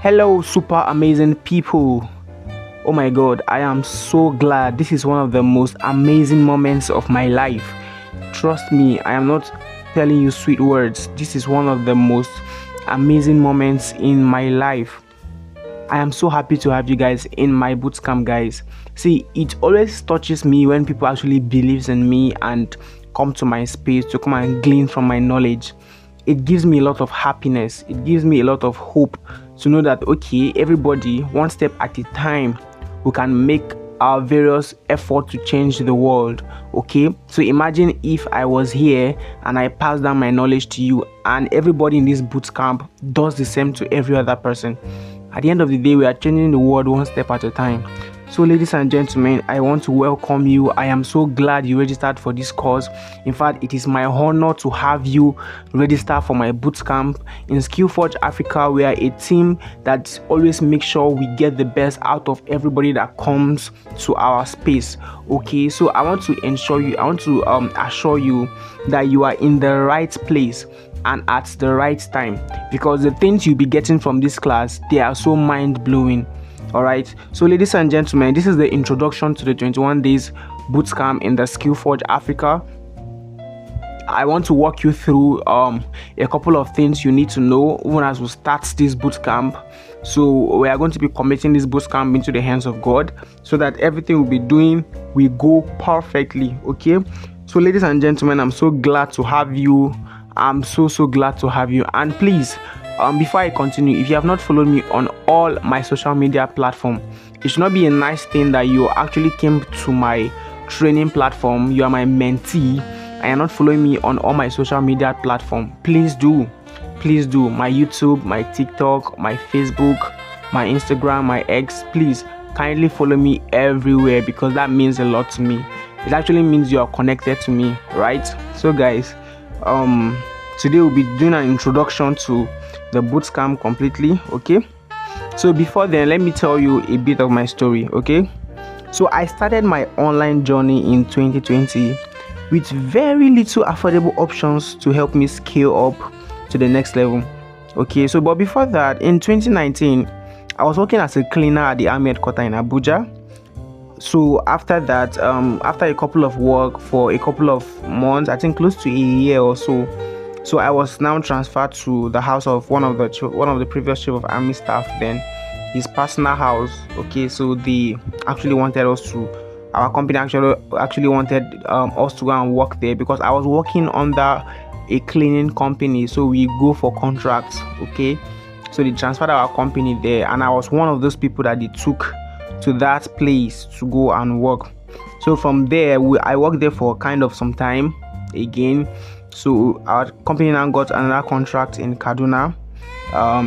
Hello, super amazing people. Oh my god, I am so glad. This is one of the most amazing moments of my life. Trust me, I am not telling you sweet words. This is one of the most amazing moments in my life. I am so happy to have you guys in my bootcamp, guys. See, it always touches me when people actually believes in me and come to my space to come and glean from my knowledge. It gives me a lot of happiness. It gives me a lot of hope to know that okay, everybody one step at a time, we can make our various effort to change the world. Okay, so imagine if I was here and I pass down my knowledge to you, and everybody in this bootcamp does the same to every other person. At the end of the day, we are changing the world one step at a time. So ladies and gentlemen, I want to welcome you. I am so glad you registered for this course. In fact, it is my honor to have you register for my bootcamp. In Skillforge Africa, we are a team that always makes sure we get the best out of everybody that comes to our space. Okay, so I want to assure you that you are in the right place and at the right time, because the things you'll be getting from this class, they are so mind-blowing. All right, so ladies and gentlemen, this is the introduction to the 21 days bootcamp in the Skillforge Africa. I want to walk you through a couple of things you need to know even as we start this bootcamp. So we are going to be committing this bootcamp into the hands of God so that everything we'll be doing will go perfectly. Okay, so ladies and gentlemen, I'm so glad to have you. I'm so glad to have you. And please, before I continue, if you have not followed me on all my social media platforms, it should not be a nice thing that you actually came to my training platform, you are my mentee, and you're not following me on all my social media platforms. Please do my YouTube, my TikTok, my Facebook, my Instagram, my X. Please kindly follow me everywhere, because that means a lot to me. It actually means you are connected to me, right? So guys, today we'll be doing an introduction to the bootcamp completely. Okay, so before then, let me tell you a bit of my story. Okay, so I started my online journey in 2020 with very little affordable options to help me scale up to the next level. Okay, so but before that, in 2019, I was working as a cleaner at the army headquarters in Abuja. So after that, after a couple of work for a couple of months, I think close to a year or so, so I was now transferred to the house of one of the previous chief of army staff, then his personal house. Okay, so they actually wanted us to, our company actually wanted us to go and work there, because I was working under a cleaning company, so we go for contracts. Okay, so they transferred our company there, and I was one of those people that they took to that place to go and work. So from there, I worked there for kind of some time again. So our company now got another contract in Kaduna,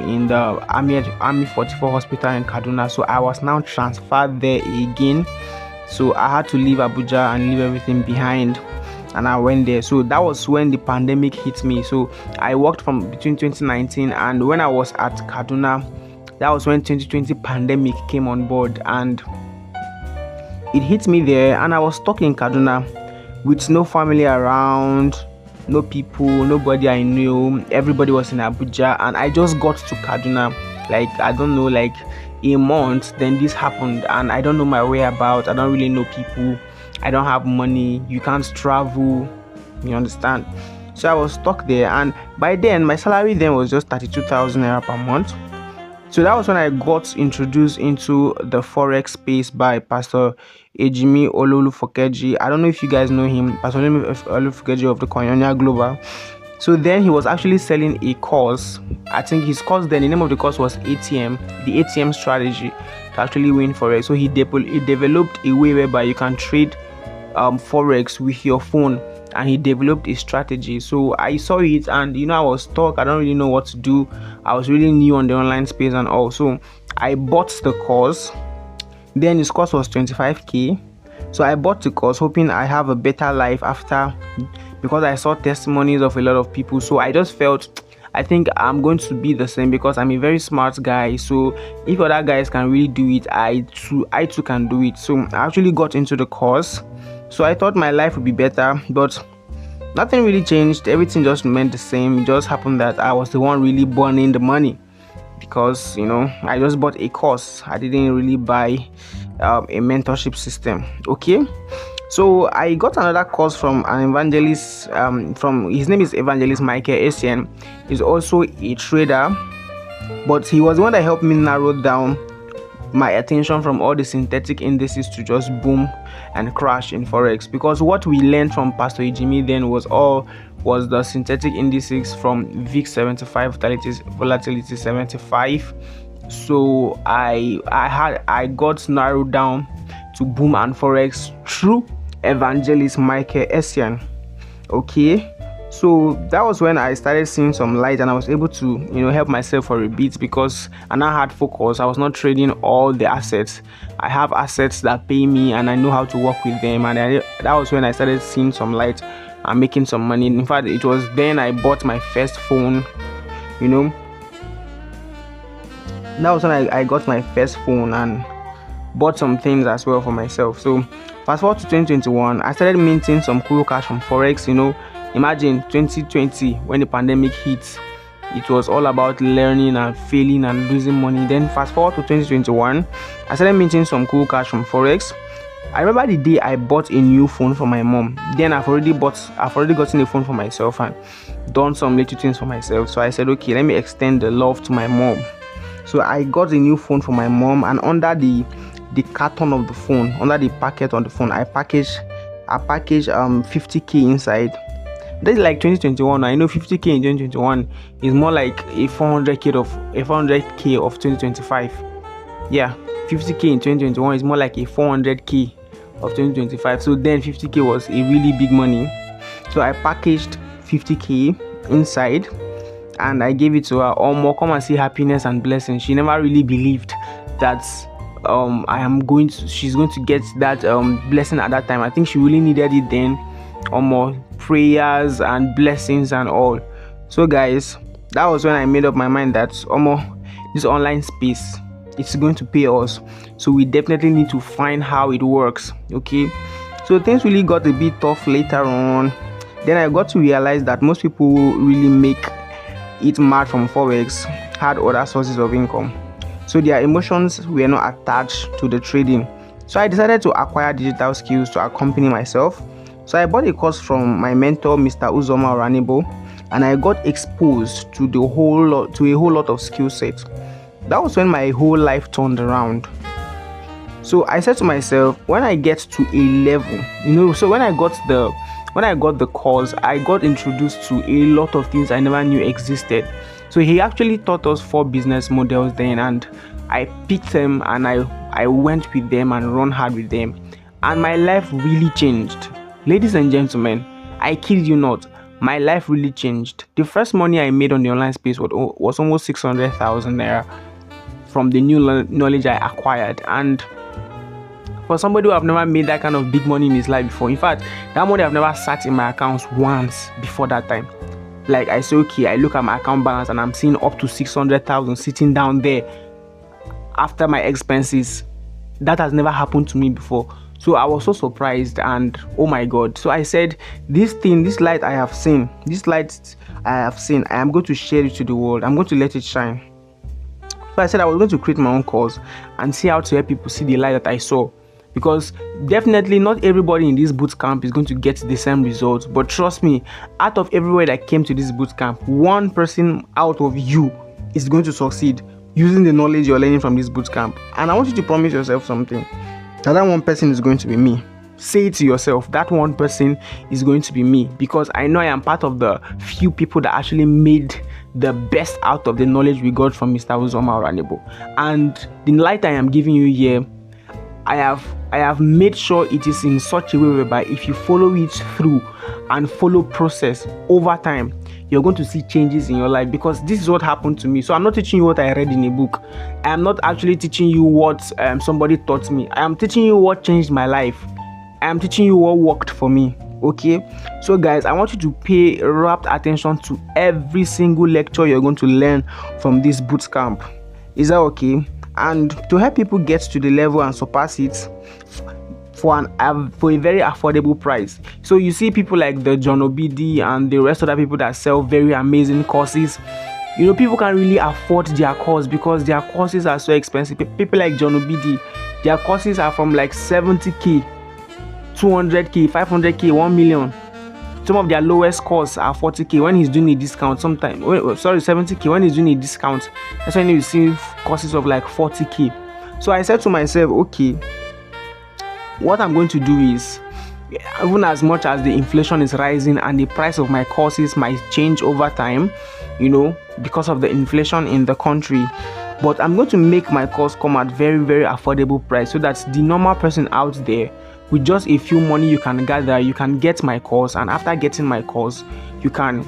in the Army 44 hospital in Kaduna. So I was now transferred there again. So I had to leave Abuja and leave everything behind, and I went there. So that was when the pandemic hit me. So I worked from between 2019, and when I was at Kaduna, that was when 2020 pandemic came on board, and it hit me there, and I was stuck in Kaduna with no family around, no people, nobody I knew. Everybody was in Abuja, and I just got to Kaduna, like, I don't know, like a month. Then this happened, and I don't know my way about. I don't really know people. I don't have money. You can't travel. You understand? So I was stuck there, and by then my salary then was just 32,000 naira per month. So that was when I got introduced into the forex space by Pastor Ejimi Ololufokeji. I don't know if you guys know him, Pastor Ololufokeji of the Koinonia Global. So then he was actually selling a course. I think his course then, the name of the course was ATM, the ATM strategy to actually win forex. So he developed a way whereby you can trade forex with your phone, and he developed a strategy. So I saw it, and I was stuck. I don't really know what to do. I was really new on the online space and all. So I bought the course. Then his course was 25k. So I bought the course hoping I have a better life after, because I saw testimonies of a lot of people. So I just felt, I think I'm going to be the same, because I'm a very smart guy. So if other guys can really do it, I too can do it. So I actually got into the course. So I thought my life would be better, but nothing really changed. Everything just remained the same. It just happened that I was the one really burning the money. because I just bought a course. I didn't really buy a mentorship system. Okay, so I got another course from an evangelist. From his name is Evangelist Michael Essien. He's also a trader, but he was the one that helped me narrow down my attention from all the synthetic indices to just boom and crash in forex, because what we learned from Pastor Ejimi then was the synthetic indices from VIX 75, volatility 75. So I got narrowed down to boom and forex through Evangelist Michael Essien. Okay, so that was when I started seeing some light, and I was able to help myself for a bit, because I now had focus. I was not trading all the assets. I have assets that pay me, and I know how to work with them, and that was when I started seeing some light and making some money. In fact, it was then I bought my first phone. That was when I got my first phone and bought some things as well for myself. So fast forward to 2021, I started minting some cool cash from forex. Imagine 2020 when the pandemic hit, it was all about learning and failing and losing money. Then fast forward to 2021, I started minting some cool cash from forex. I remember the day I bought a new phone for my mom. Then I've already gotten a phone for myself and done some little things for myself. So I said, okay, let me extend the love to my mom. So I got a new phone for my mom, and under the carton of the phone, under the packet on the phone, I packaged 50k inside. That's like 2021. I know 50k in 2021 is more like a 400k of 2025. Yeah, 50k in 2021 is more like a 400k of 2025. So then 50k was a really big money. So I packaged 50k inside and I gave it to her. More come and see happiness and blessings. She never really believed that she's going to get that blessing at that time. I think she really needed it then. More prayers and blessings and all. So guys, that was when I made up my mind that this online space, it's going to pay us, so we definitely need to find how it works. Okay, so things really got a bit tough later on. Then I got to realize that most people who really make it mad from forex had other sources of income, so their emotions were not attached to the trading. So I decided to acquire digital skills to accompany myself. So I bought a course from my mentor, Mr. Uzoma Oranibo, and I got exposed to a whole lot of skill sets. That was when my whole life turned around. So I said to myself, when I get to a level, so when I got the course, I got introduced to a lot of things I never knew existed. So he actually taught us 4 business models then, and I picked them and I went with them and run hard with them, and my life really changed. Ladies and gentlemen, I kid you not, my life really changed. The first money I made on the online space was almost 600,000 naira from the new knowledge I acquired. And for somebody who have never made that kind of big money in his life before, in fact, that money have never sat in my accounts once before that time. Like I say, okay, I look at my account balance and I'm seeing up to 600,000 sitting down there after my expenses. That has never happened to me before. So I was so surprised, and oh my God. So I said, this light I have seen, I am going to share it to the world. I'm going to let it shine. So I said I was going to create my own course and see how to help people see the light that I saw. Because definitely not everybody in this bootcamp is going to get the same results. But trust me, out of everywhere that came to this bootcamp, one person out of you is going to succeed using the knowledge you're learning from this bootcamp. And I want you to promise yourself something. That one person is going to be me. Say it to yourself, that one person is going to be me, because I know I am part of the few people that actually made the best out of the knowledge we got from Mr. Uzoma Oranibo. And the light I am giving you here, I have made sure it is in such a way whereby if you follow it through and follow process over time, you're going to see changes in your life, because this is what happened to me. So I'm not teaching you what I read in a book. I am not actually teaching you what somebody taught me. I am teaching you what changed my life. I am teaching you what worked for me. Okay, so guys, I want you to pay rapt attention to every single lecture you're going to learn from this bootcamp. Is that okay? And to help people get to the level and surpass it for a very affordable price. So you see people like the John Obidi and the rest of the people that sell very amazing courses. People can't really afford their course because their courses are so expensive. People like John Obidi, their courses are from like 70k, 200k, 500k, 1 million. Some of their lowest costs are 40k when he's doing a discount. 70k when he's doing a discount. That's when you see courses of like 40k. So I said to myself, okay, what I'm going to do is, even as much as the inflation is rising and the price of my courses might change over time, because of the inflation in the country, but I'm going to make my course come at very, very affordable price so that the normal person out there, with just a few money you can gather, you can get my course, and after getting my course, you can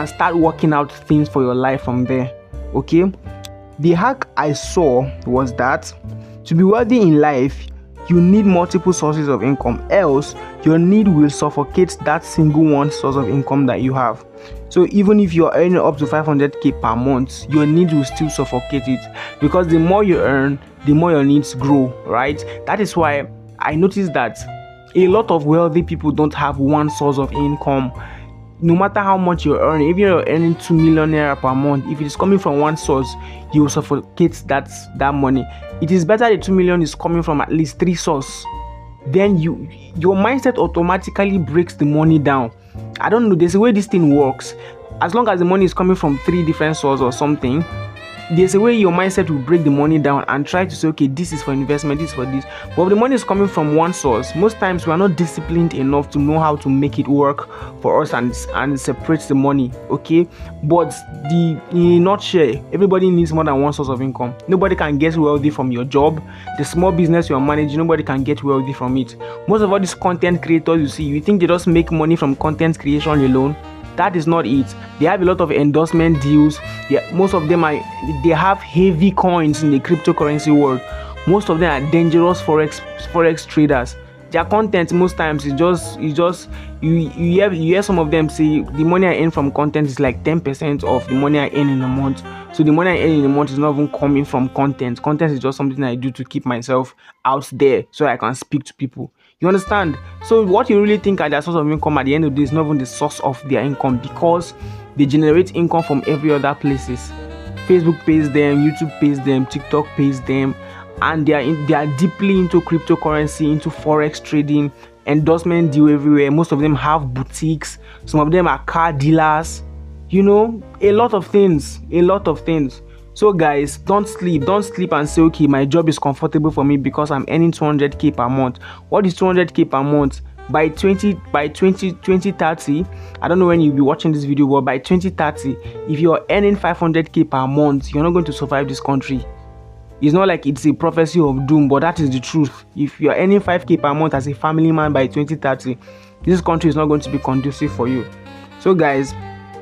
start working out things for your life from there. Okay, the hack I saw was that to be wealthy in life, you need multiple sources of income, else your need will suffocate that single one source of income that you have. So even if you're earning up to 500k per month, your need will still suffocate it, because the more you earn, the more your needs grow, right? That is why I noticed that a lot of wealthy people don't have one source of income. No matter how much you're earning, if you're earning 2 million naira per month, if it is coming from one source, you will suffocate that money. It is better the 2 million is coming from at least 3 sources. Then your mindset automatically breaks the money down. I don't know, there's a way this thing works. As long as the money is coming from 3 different sources or something, there's a way your mindset will break the money down and try to say, okay, this is for investment, this is for this. But if the money is coming from one source, most times we are not disciplined enough to know how to make it work for us and separate the money, okay? But in a nutshell, everybody needs more than one source of income. Nobody can get wealthy from your job. The small business you are managing, nobody can get wealthy from it. Most of all these content creators you see, you think they just make money from content creation alone? That is not it. They have a lot of endorsement deals. Most of them they have heavy coins in the cryptocurrency world. Most of them are dangerous forex traders. Their content most times is just you hear some of them say the money I earn from content is like 10% of the money I earn in a month. So the money I earn in a month is not even coming from content. Content is just something I do to keep myself out there so I can speak to people. You understand? So what you really think are their source of income at the end of the day is not even the source of their income, because they generate income from every other places. Facebook pays them, YouTube pays them, TikTok pays them, and they are deeply into cryptocurrency, into forex trading, endorsement deal everywhere. Most of them have boutiques. Some of them are car dealers. A lot of things. So guys, don't sleep and say, okay, my job is comfortable for me because I'm earning 200k per month. What is 200k per month? By 2030, I don't know when you'll be watching this video, but by 2030, if you're earning 500k per month, you're not going to survive this country. It's not like it's a prophecy of doom, but that is the truth. If you're earning 5k per month as a family man by 2030, this country is not going to be conducive for you. So guys,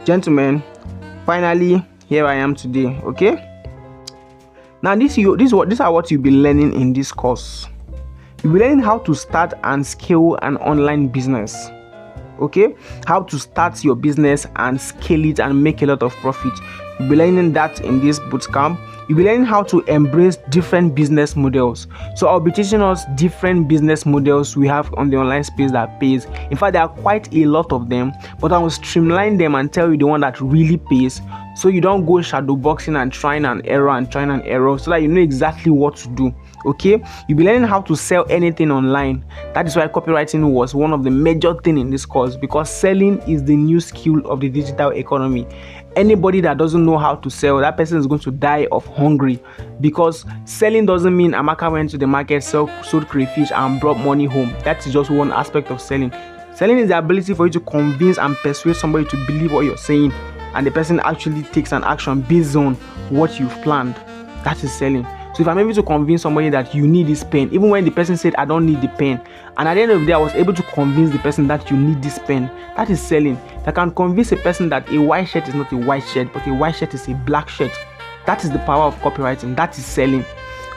gentlemen, finally here I am today. Okay, now these are what you'll be learning in this course. You'll be learning how to start and scale an online business. Okay, how to start your business and scale it and make a lot of profit. You'll be learning that in this bootcamp. You'll be learning how to embrace different business models. So I'll be teaching us different business models we have on the online space that pays. In fact, there are quite a lot of them, but I will streamline them and tell you the one that really pays, so you don't go shadow boxing and trying an error, so that you know exactly what to do. Okay, you'll be learning how to sell anything online. That is why copywriting was one of the major things in this course, because selling is the new skill of the digital economy. Anybody that doesn't know how to sell, that person is going to die of hungry, because selling doesn't mean Amaka went to the market, sold crayfish and brought money home. That is just one aspect of selling. Selling is the ability for you to convince and persuade somebody to believe what you're saying, and the person actually takes an action based on what you've planned. That is selling. So if I'm able to convince somebody that you need this pen, even when the person said I don't need the pen, and at the end of the day I was able to convince the person that you need this pen, that is selling. If I can convince a person that a white shirt is not a white shirt, but a white shirt is a black shirt, that is the power of copywriting. That is selling.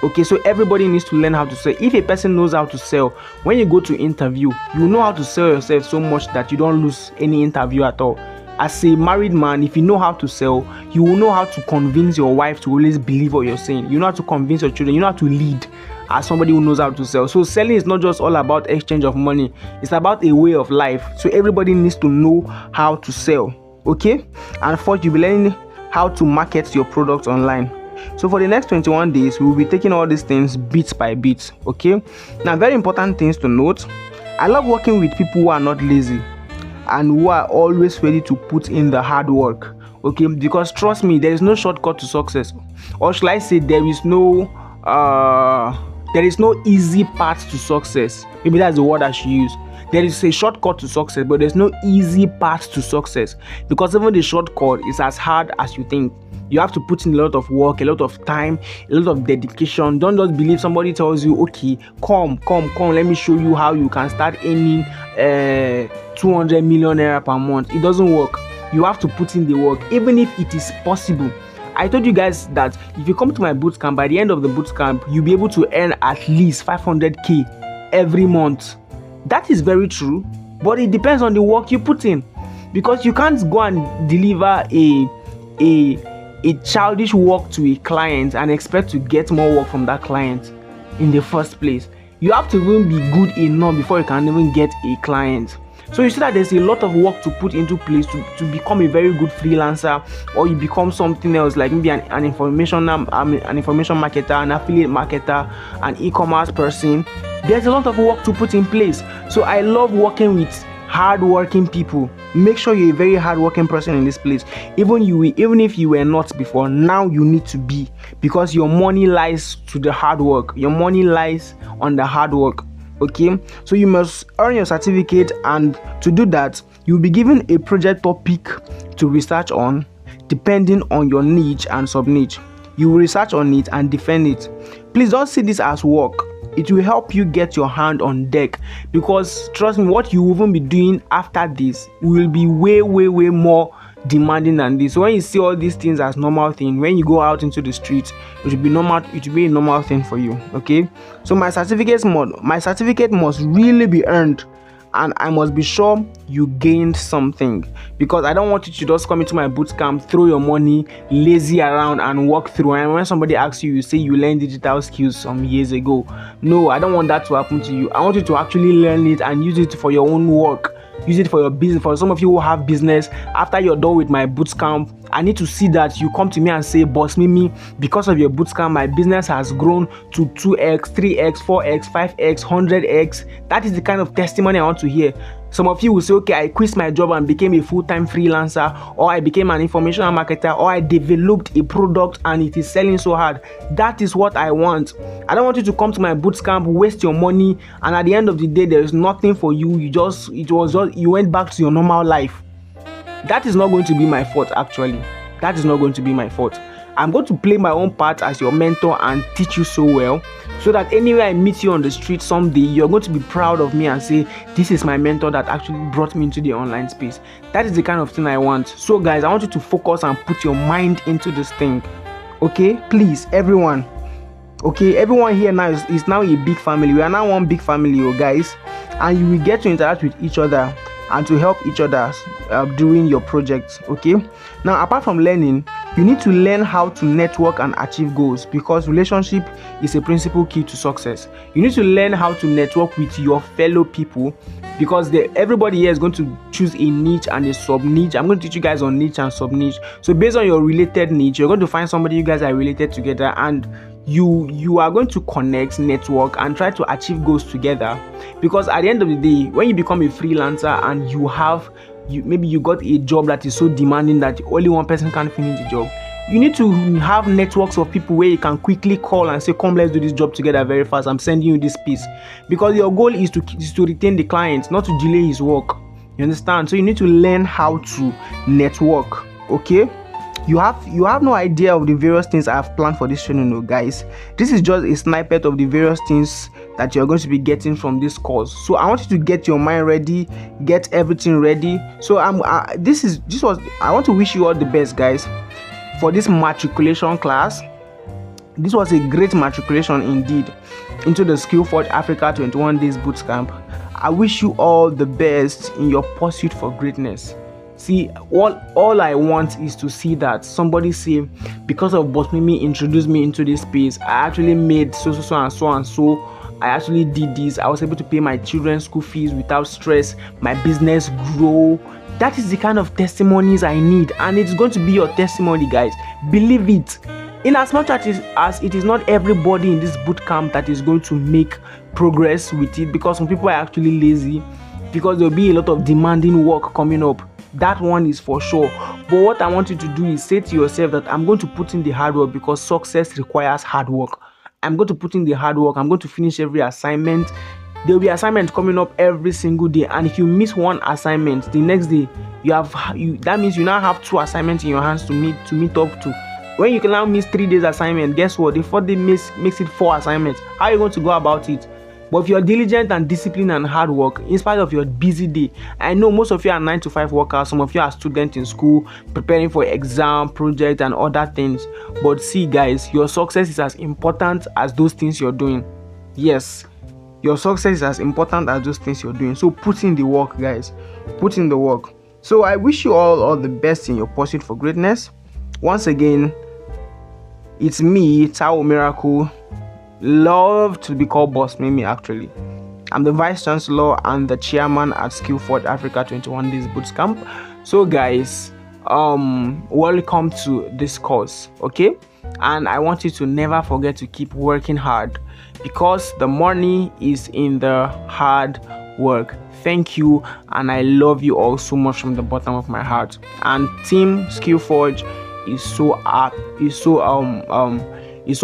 Okay, so everybody needs to learn how to sell. If a person knows how to sell, when you go to interview, you know how to sell yourself so much that you don't lose any interview at all. As a married man, if you know how to sell, you will know how to convince your wife to always believe what you're saying. You know how to convince your children. You know how to lead as somebody who knows how to sell. So selling is not just all about exchange of money. It's about a way of life. So everybody needs to know how to sell. Okay? And fourth, you'll be learning how to market your product online. So for the next 21 days, we will be taking all these things bit by bit. Okay, now very important things to note. I love working with people who are not lazy and who are always ready to put in the hard work. Okay, because trust me, there is no shortcut to success, or should I say there is no easy path to success. Maybe that's the word I should use. There is a shortcut to success, but there's no easy path to success, because even the shortcut is as hard as you think. You have to put in a lot of work, a lot of time, a lot of dedication. Don't just believe somebody tells you, okay, come, let me show you how you can start earning 200 million naira per month. It doesn't work. You have to put in the work, even if it is possible. I told you guys that if you come to my bootcamp, by the end of the bootcamp, you'll be able to earn at least 500k every month. That is very true, but it depends on the work you put in, because you can't go and deliver a childish work to a client and expect to get more work from that client in the first place. You have to even be good enough before you can even get a client. So you see that there's a lot of work to put into place to become a very good freelancer, or you become something else, like maybe an information marketer, an affiliate marketer, an e-commerce person. There's a lot of work to put in place. So I love working with hard-working people. Make sure you're a very hard-working person in this place. Even if you were not before, now you need to be, because your money lies to the hard work. Your money lies on the hard work. Okay, so you must earn your certificate, and to do that, you'll be given a project topic to research on, depending on your niche and sub-niche. You will research on it and defend it. Please don't see this as work. It will help you get your hand on deck, because trust me, what you will even be doing after this will be way more demanding than this. So when you see all these things as normal thing, when you go out into the streets, it will be normal. It will be a normal thing for you. Okay, so my certificate must really be earned, and I must be sure you gained something, because I don't want you to just come into my bootcamp, throw your money, lazy around and walk through, and when somebody asks you, you say you learned digital skills some years ago. No, I don't want that to happen to you. I want you to actually learn it and use it for your own work. Use it for your business. For some of you who have business, after you're done with my bootcamp, I need to see that you come to me and say, boss Mimi, because of your bootcamp, my business has grown to 2x, 3x, 4x, 5x, 100x. That is the kind of testimony I want to hear. Some of you will say, okay, I quit my job and became a full-time freelancer, or I became an information marketer, or I developed a product and it is selling so hard. That is what I want. I don't want you to come to my bootcamp, waste your money, and at the end of the day, there is nothing for you. You went back to your normal life. That is not going to be my fault, actually. That is not going to be my fault. I'm going to play my own part as your mentor and teach you so well, so that anywhere I meet you on the street someday, you're going to be proud of me and say, this is my mentor that actually brought me into the online space. That is the kind of thing I want. So guys, I want you to focus and put your mind into this thing. Okay, please, everyone. Okay, everyone here now is now a big family. We are now one big family, oh guys, and you will get to interact with each other and to help each other during your projects. Okay, now apart from learning, you need to learn how to network and achieve goals, because relationship is a principal key to success. You need to learn how to network with your fellow people, because everybody here is going to choose a niche and a sub niche. I'm going to teach you guys on niche and sub niche. So based on your related niche, you're going to find somebody you guys are related together, and you are going to connect, network, and try to achieve goals together. Because at the end of the day, when you become a freelancer and maybe you got a job that is so demanding that only one person can finish the job, you need to have networks of people where you can quickly call and say, come, let's do this job together very fast. I'm sending you this piece. Because your goal is to retain the client, not to delay his work. You understand? So you need to learn how to network. Okay, you have no idea of the various things I have planned for this training, no guys. This is just a snippet of the various things that you're going to be getting from this course. So I want you to get your mind ready, get everything ready. So I want to wish you all the best, guys, for this matriculation class. This was a great matriculation indeed into the Skillforge Africa 21 days bootcamp. I wish you all the best in your pursuit for greatness. See, all I want is to see that somebody say, because of Boss Mimi introduced me into this space, I actually made so and so. I actually did this. I was able to pay my children's school fees without stress. My business grew. That is the kind of testimonies I need, and it's going to be your testimony, guys. Believe it. In as much as it is not everybody in this bootcamp that is going to make progress with it, because some people are actually lazy, because there'll be a lot of demanding work coming up. That one is for sure. But what I want you to do is say to yourself that I'm going to put in the hard work, because success requires hard work. I'm going to put in the hard work. I'm going to finish every assignment. There will be assignments coming up every single day, and if you miss one assignment, the next day that means you now have 2 assignments in your hands to meet up to. When you can now miss 3 days assignment, guess what? The 4th day makes it 4 assignments. How are you going to go about it? But if you're diligent and disciplined and hard work, in spite of your busy day, I know most of you are 9 to 5 workers, some of you are students in school preparing for exam, project and other things. But see guys, your success is as important as those things you're doing. Yes, your success is as important as those things you're doing. So put in the work, guys. Put in the work. So I wish you all the best in your pursuit for greatness. Once again, it's me, Tao Miracle. Love to be called Boss Mimi. Actually, I'm the Vice Chancellor and the Chairman at Skillforge Africa 21 Days Bootcamp. So guys, welcome to this course, okay? And I want you to never forget to keep working hard, because the money is in the hard work. Thank you, and I love you all so much from the bottom of my heart. And Team Skillforge is so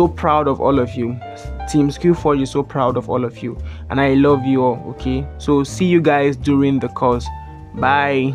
proud of all of you. Team Skillforge is so proud of all of you, and I love you all. Okay, so see you guys during the course. Bye.